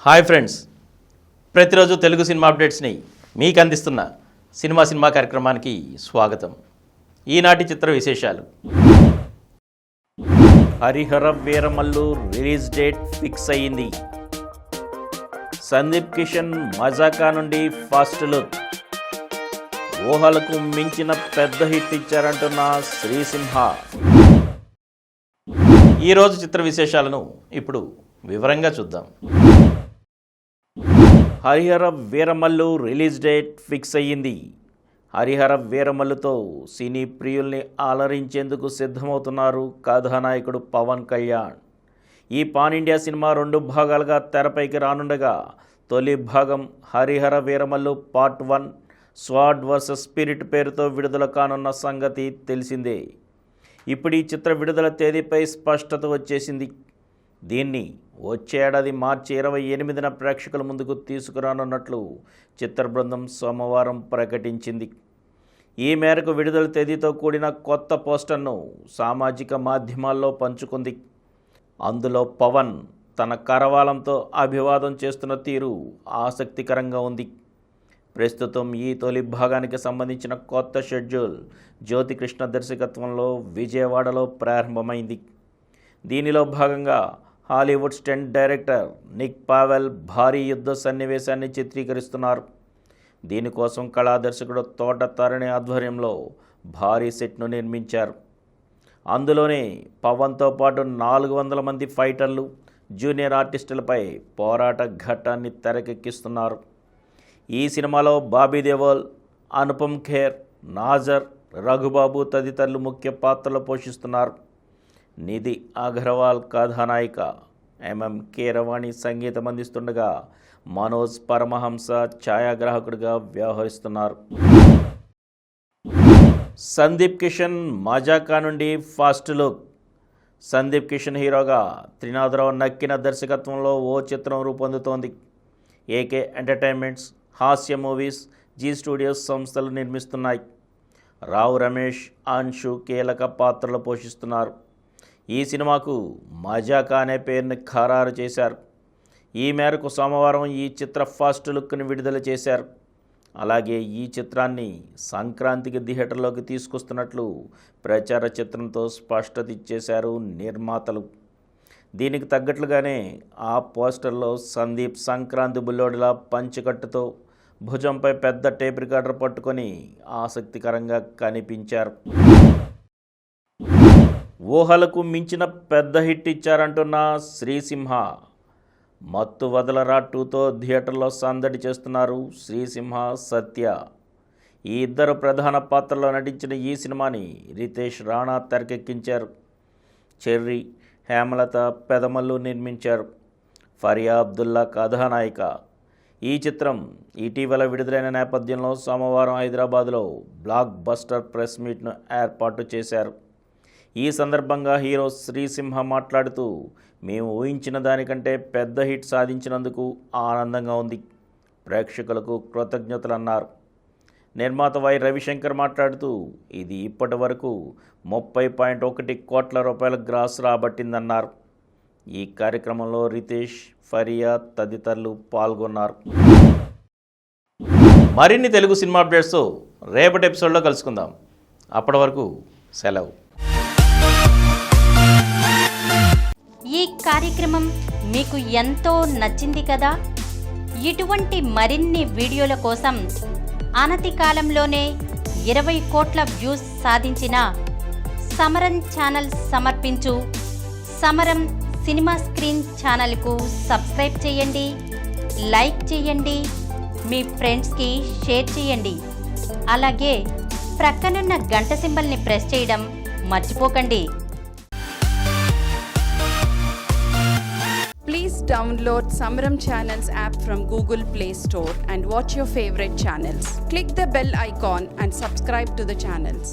Hi friends, ప్రతిరోజు Telugu cinema అప్డేట్స్ని మీకు అందిస్తున్న సినిమా కార్యక్రమానికి స్వాగతం. ఈనాటి చిత్ర విశేషాలు. Harihara Veeramallu release date fix అయ్యింది. సందీప్ కిషన్ మజాకా నుండి ఫస్ట్ లుక్. ఊహలకు మించిన పెద్ద హిట్ ఇచ్చారంటున్న శ్రీసింహ. ఈరోజు చిత్ర విశేషాలను ఇప్పుడు వివరంగా చూద్దాం. Harihara Veeramallu release date fix అయ్యింది. హరిహర వీరమల్లుతో సినీ ప్రియుల్ని అలరించేందుకు సిద్ధమవుతున్నారు కథానాయకుడు పవన్ కళ్యాణ్. ఈ పాన్ ఇండియా సినిమా 2 భాగాలుగా తెరపైకి రానుండగా తొలి భాగం Harihara Veeramallu part 1 స్వాడ్ versus spirit పేరుతో విడుదల కానున్న సంగతి తెలిసిందే. ఇప్పుడు ఈ చిత్ర విడుదల తేదీపై స్పష్టత వచ్చేసింది. దీన్ని వచ్చే ఏడాది మార్చి 28న ప్రేక్షకుల ముందుకు తీసుకురానున్నట్లు చిత్ర బృందం సోమవారం ప్రకటించింది. ఈ మేరకు విడుదల తేదీతో కూడిన కొత్త పోస్టర్ను సామాజిక మాధ్యమాల్లో పంచుకుంది. అందులో పవన్ తన కరవాలంతో అభివాదం చేస్తున్న తీరు ఆసక్తికరంగా ఉంది. ప్రస్తుతం ఈ తొలి భాగానికి సంబంధించిన కొత్త షెడ్యూల్ జ్యోతికృష్ణ దర్శకత్వంలో విజయవాడలో ప్రారంభమైంది. దీనిలో భాగంగా Hollywood stunt director Nick Powell భారీ యుద్ధ సన్నివేశాన్ని చిత్రీకరిస్తున్నారు. దీనికోసం కళాదర్శకుడు తోట తరణి ఆధ్వర్యంలో భారీ సెట్ను నిర్మించారు. అందులోనే పవన్తో పాటు 400 మంది ఫైటర్లు, జూనియర్ ఆర్టిస్టులపై పోరాట ఘట్టాన్ని తెరకెక్కిస్తున్నారు. ఈ సినిమాలో బాబీ దేవోల్, అనుపమ్ ఖేర్, నాజర్, రఘుబాబు తదితరులు ముఖ్య పాత్రలు పోషిస్తున్నారు. నిధి అగర్వాల్ కథానాయిక, ఎంఎం కీరవాణి సంగీతం అందిస్తుండగా మనోజ్ పరమహంస ఛాయాగ్రాహకుడిగా వ్యవహరిస్తున్నారు. సందీప్ కిషన్ మజాకా నుండి ఫస్ట్ లుక్. సందీప్ కిషన్ హీరోగా త్రినాథరావు నక్కిన దర్శకత్వంలో ఓ చిత్రం రూపొందుతోంది. ఏకే ఎంటర్టైన్మెంట్స్, హాస్య మూవీస్, జీ స్టూడియోస్ సంస్థలు నిర్మిస్తున్నాయి. రావు రమేష్, అన్షు కీలక పాత్రలు పోషిస్తున్నారు. ఈ సినిమాకు మజాకా అనే పేరుని ఖరారు చేశారు. ఈ మేరకు సోమవారం ఈ చిత్ర ఫస్ట్ లుక్ని విడుదల చేశారు. అలాగే ఈ చిత్రాన్ని సంక్రాంతికి థియేటర్లోకి తీసుకొస్తున్నట్లు ప్రచార చిత్రంతో స్పష్టత ఇచ్చేశారు నిర్మాతలు. దీనికి తగ్గట్లుగానే ఆ పోస్టర్లో సందీప్ సంక్రాంతి బుల్లోడిలా పంచికట్టుతో భుజంపై పెద్ద టేప్ రికార్డర్ పట్టుకొని ఆసక్తికరంగా కనిపించారు. ఊహలకు మించిన పెద్ద హిట్ ఇచ్చారంటున్న శ్రీసింహ. మత్తు వదలరా 2తో థియేటర్లో సందడి చేస్తున్నారు శ్రీసింహ, సత్య. ఈ ఇద్దరు ప్రధాన పాత్రలో నటించిన ఈ సినిమాని రితేష్ రాణా తెరకెక్కించారు. చెర్రీ, హేమలత పెదమల్లు నిర్మించారు. ఫరియా అబ్దుల్లా కథానాయిక. ఈ చిత్రం ఇటీవల విడుదలైన నేపథ్యంలో సోమవారం హైదరాబాద్లో బ్లాక్ బస్టర్ ప్రెస్ మీట్ను ఏర్పాటు చేశారు. ఈ సందర్భంగా హీరో శ్రీసింహ మాట్లాడుతూ, మేము ఊహించిన దానికంటే పెద్ద హిట్ సాధించినందుకు ఆనందంగా ఉంది, ప్రేక్షకులకు కృతజ్ఞతలు అన్నారు. నిర్మాత వై రవిశంకర్ మాట్లాడుతూ, ఇది ఇప్పటి వరకు 30.1 కోట్ల రూపాయల గ్రాస్ రాబట్టిందన్నారు. ఈ కార్యక్రమంలో రితేష్, ఫరియా తదితరులు పాల్గొన్నారు. మరిన్ని తెలుగు సినిమా అప్డేట్స్ రేపటి ఎపిసోడ్లో కలుసుకుందాం. అప్పటి వరకు సెలవు. ఈ కార్యక్రమం మీకు ఎంతో నచ్చింది కదా. ఇటువంటి మరిన్ని వీడియోల కోసం అనతి కాలంలోనే 20 కోట్ల వ్యూస్ సాధించిన సమరం ఛానల్ సమర్పించు సమరం సినిమా స్క్రీన్ ఛానల్కు సబ్స్క్రైబ్ చేయండి, లైక్ చేయండి, మీ ఫ్రెండ్స్కి షేర్ చేయండి. అలాగే ప్రక్కనున్న గంట సింబల్ని ప్రెస్ చేయడం మర్చిపోకండి. Please download Samaram Channels app from Google Play Store and watch your favorite channels. Click the bell icon and subscribe to the channels.